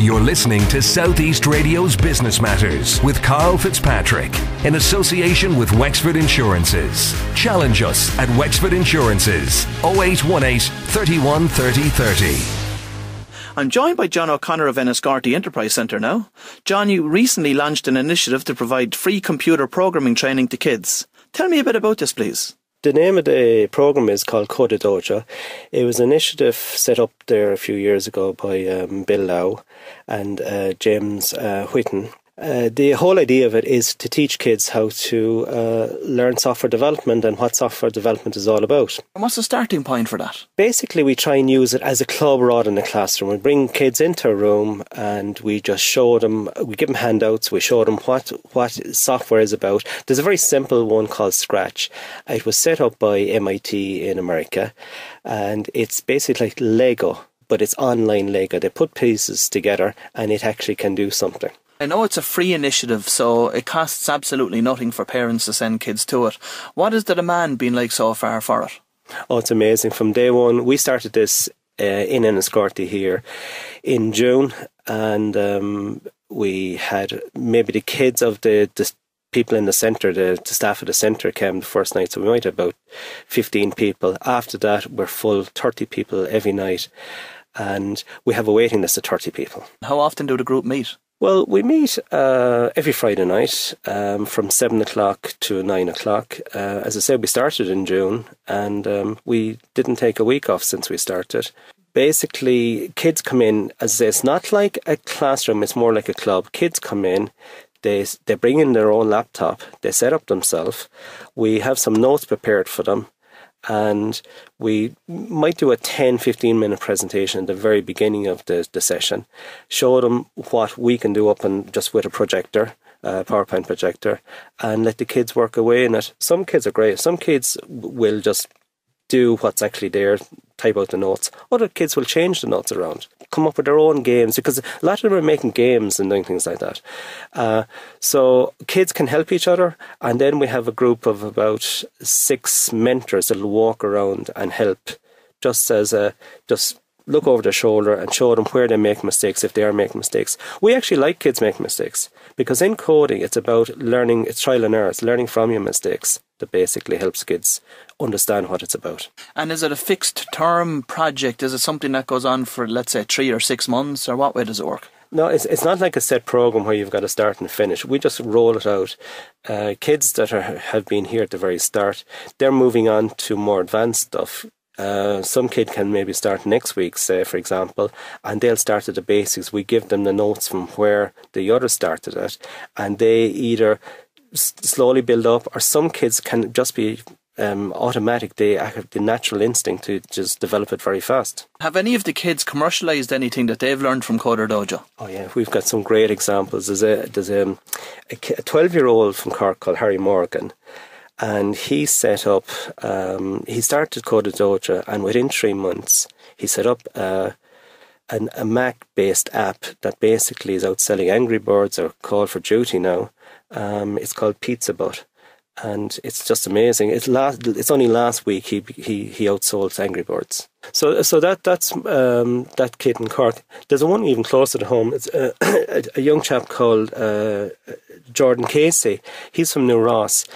You're listening to Southeast Radio's Business Matters with Karl Fitzpatrick in association with Wexford Insurances. Challenge us at Wexford Insurances 0818 31 30 30. I'm joined by John O'Connor of Enniscorthy Enterprise Centre now. John, you recently launched an initiative to provide free computer programming training to kids. Tell me a bit about this, please. The name of the programme is called Coderdojo. It was an initiative set up there a few years ago by Bill Lau and James Whitten. The whole idea of it is to teach kids how to learn software development and what software development is all about. And what's the starting point for that? Basically, we try and use it as a club rather than a classroom. We bring kids into a room and we just show them, we give them handouts, we show them what software is about. There's a very simple one called Scratch. It was set up by MIT in America and it's basically like Lego, but it's online Lego. They put pieces together and it actually can do something. I know it's a free initiative, so it costs absolutely nothing for parents to send kids to it. What has the demand been like so far for it? Oh, it's amazing. From day one, we started this in Enniscorthy here in June, and we had maybe the kids of the people in the centre, the staff of the centre came the first night, so we might have about 15 people. After that, we're full, 30 people every night, and we have a waiting list of 30 people. How often do the group meet? Well, we meet every Friday night from 7 o'clock to 9 o'clock. As I said, we started in June and we didn't take a week off since we started. Basically, kids come in, as I say, it's not like a classroom, it's more like a club. Kids come in, they bring in their own laptop, they set up themselves. We have some notes prepared for them. And we might do a 10-15 minute presentation at the very beginning of the session, show them what we can do up and just with a projector, PowerPoint projector, and let the kids work away in it. Some kids are great. Some kids will just do what's actually there, type out the notes. Other kids will change the notes around, come up with their own games, because a lot of them are making games and doing things like that. So kids can help each other, and then we have a group of about 6 mentors that will walk around and help, just look over their shoulder and show them where they make mistakes if they are making mistakes. We actually like kids making mistakes, because in coding it's about learning, it's trial and error, it's learning from your mistakes that basically helps kids understand what it's about. And is it a fixed term project? Is it something that goes on for, let's say, 3 or 6 months, or what way does it work? No, it's not like a set program where you've got to start and finish. We just roll it out. Kids that have been here at the very start, they're moving on to more advanced stuff. Some kid can maybe start next week, say, for example, and they'll start at the basics. We give them the notes from where the others started at, and they either slowly build up, or some kids can just be automatic. They have the natural instinct to just develop it very fast. Have any of the kids commercialised anything that they've learned from Coderdojo? Oh yeah, we've got some great examples. There's a 12-year-old from Cork called Harry Morgan, and he set up, he started Coderdojo, and within 3 months he set up a Mac-based app that basically is out selling Angry Birds or Call for Duty now. It's called Pizza Butt, and it's just amazing. It's only last week he outsold Angry Birds. So that's that kid in Cork. There's one even closer to home. It's a young chap called Jordan Casey. He's from New Ross,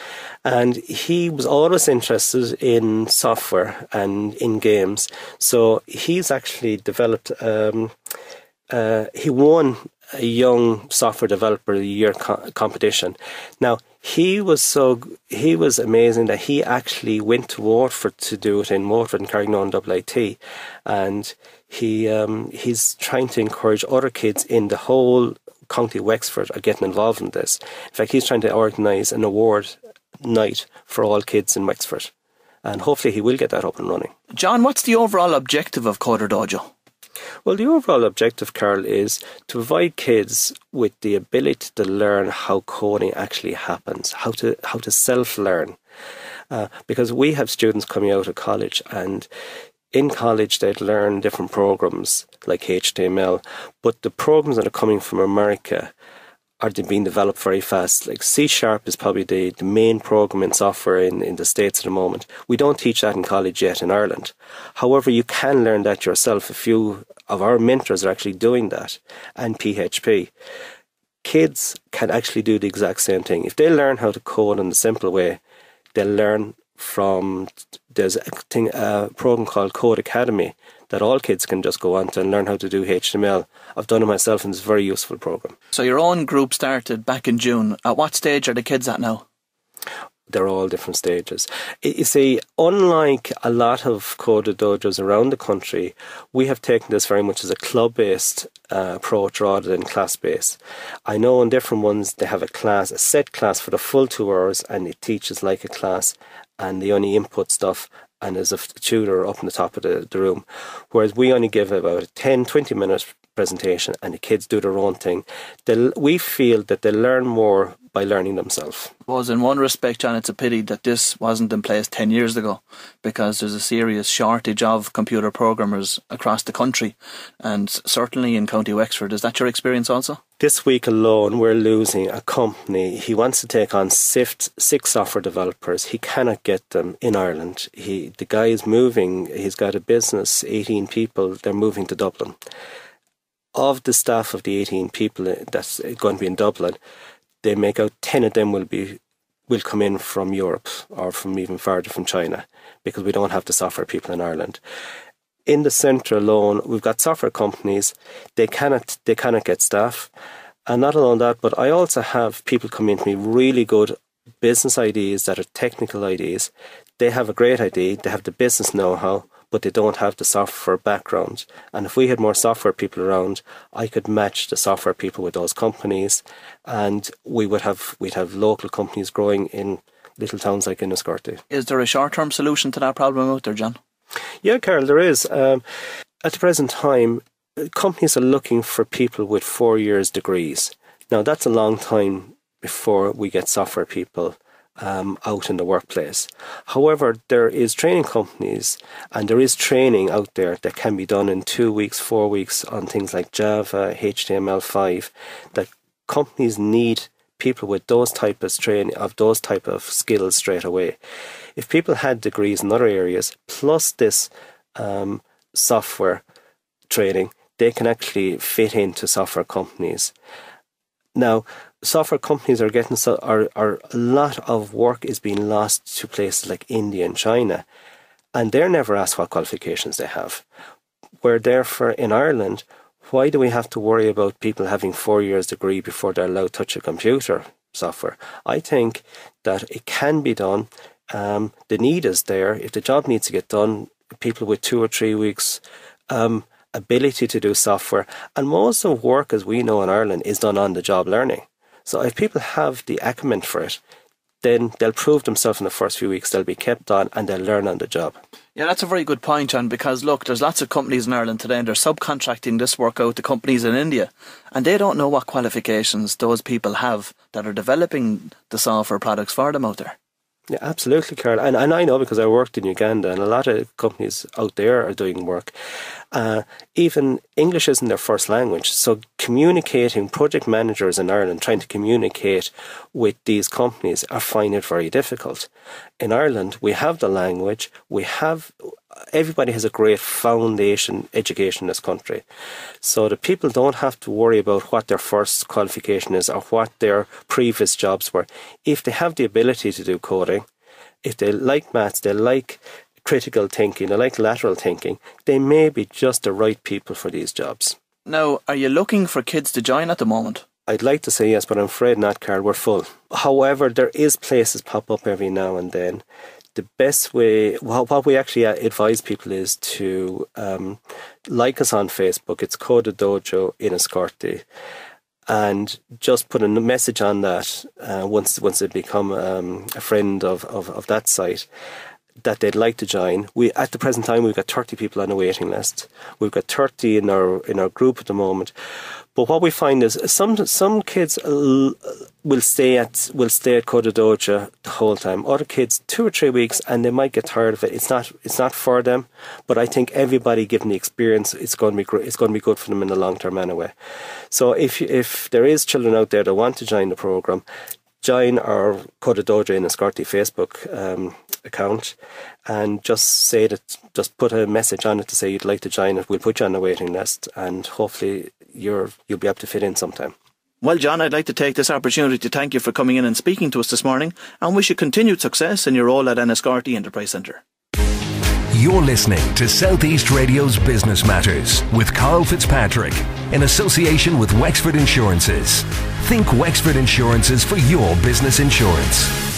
and he was always interested in software and in games. So he's actually developed. He won a young software developer of the year competition. Now he was amazing that he actually went to Waterford to do it in Waterford and Carrignone IIT, and he's trying to encourage other kids in the whole County Wexford are getting involved in this. In fact, he's trying to organise an award night for all kids in Wexford, and hopefully he will get that up and running. John, what's the overall objective of Coderdojo? Well, the overall objective, Karl, is to provide kids with the ability to learn how coding actually happens, how to self-learn. Because we have students coming out of college, and in college they'd learn different programs like HTML, but the programs that are coming from America are being developed very fast. Like C# is probably the main programming software in the States at the moment. We don't teach that in college yet in Ireland. However, you can learn that yourself. A few of our mentors are actually doing that, and PHP. Kids can actually do the exact same thing. If they learn how to code in the simple way, they'll learn from, there's a program called Code Academy that all kids can just go on to and learn how to do HTML. I've done it myself and it's a very useful program. So your own group started back in June. At what stage are the kids at now? They're all different stages. You see, unlike a lot of Coderdojos around the country, we have taken this very much as a club-based approach rather than class-based. I know in different ones they have a set class for the full 2 hours, and it teaches like a class, and they only input stuff, and there's a tutor up on the top of the room. Whereas we only give about a 10-20 minute presentation and the kids do their own thing. We feel that they learn more by learning themselves. Was in one respect, John, it's a pity that this wasn't in place 10 years ago, because there's a serious shortage of computer programmers across the country, and certainly in County Wexford. Is that your experience also? This week alone, we're losing a company. He wants to take on 6 software developers. He cannot get them in Ireland. The guy is moving. He's got a business, 18 people. They're moving to Dublin. Of the staff of the 18 people that's going to be in Dublin, they make out 10 of them will come in from Europe or from even farther from China, because we don't have the software people in Ireland. In the centre alone, we've got software companies. They cannot get staff, and not alone that, but I also have people come in to me really good business ideas that are technical ideas. They have a great idea. They have the business know-how, but they don't have the software background. And if we had more software people around, I could match the software people with those companies, and we'd have local companies growing in little towns like Enniscorthy. Is there a short-term solution to that problem out there, John? Yeah, Carol, there is. At the present time, companies are looking for people with 4 years degrees. Now, that's a long time before we get software people out in the workplace. However, there is training companies and there is training out there that can be done in 2 weeks, 4 weeks on things like Java, HTML5, that companies need people with those type of training, of those type of skills straight away. If people had degrees in other areas plus this software training, they can actually fit into software companies. Now, software companies are getting a lot of work is being lost to places like India and China, and they're never asked what qualifications they have. Where therefore in Ireland, why do we have to worry about people having 4 years degree before they're allowed to touch a computer software? I think that it can be done. The need is there. If the job needs to get done, people with 2 or 3 weeks ability to do software, and most of work, as we know in Ireland, is done on the job learning. So if people have the acumen for it, then they'll prove themselves in the first few weeks. They'll be kept on and they'll learn on the job. Yeah, that's a very good point, John, because look, there's lots of companies in Ireland today and they're subcontracting this work out to companies in India, and they don't know what qualifications those people have that are developing the software products for them out there. Yeah, absolutely, Carl. And I know because I worked in Uganda, and a lot of companies out there are doing work. Even English isn't their first language. So communicating, project managers in Ireland trying to communicate with these companies are finding it very difficult. In Ireland, we have the language, everybody has a great foundation education in this country. So the people don't have to worry about what their first qualification is or what their previous jobs were. If they have the ability to do coding, if they like maths, they like critical thinking, they like lateral thinking, they may be just the right people for these jobs. Now, are you looking for kids to join at the moment? I'd like to say yes, but I'm afraid not, Carl. We're full. However, there is places pop up every now and then. The best way, what we actually advise people is to like us on Facebook. It's Coderdojo in Enniscorthy, and just put a message on that once they become a friend of that site. that they'd like to join. At the present time, we've got 30 people on a waiting list. We've got 30 in our group at the moment. But what we find is some kids will stay at Coderdojo the whole time. Other kids 2 or 3 weeks, and they might get tired of it. It's not for them. But I think everybody, given the experience, it's going to be great. It's going to be good for them in the long term anyway. So if there is children out there that want to join the program, join our Coderdojo in Enniscorthy Facebook account, and just put a message on it to say you'd like to join it. We'll put you on the waiting list, and hopefully you'll be able to fit in sometime. Well, John, I'd like to take this opportunity to thank you for coming in and speaking to us this morning, and wish you continued success in your role at Enniscorthy Enterprise Centre. You're listening to Southeast Radio's Business Matters with Karl Fitzpatrick in association with Wexford Insurances. Think Wexford Insurances for your business insurance.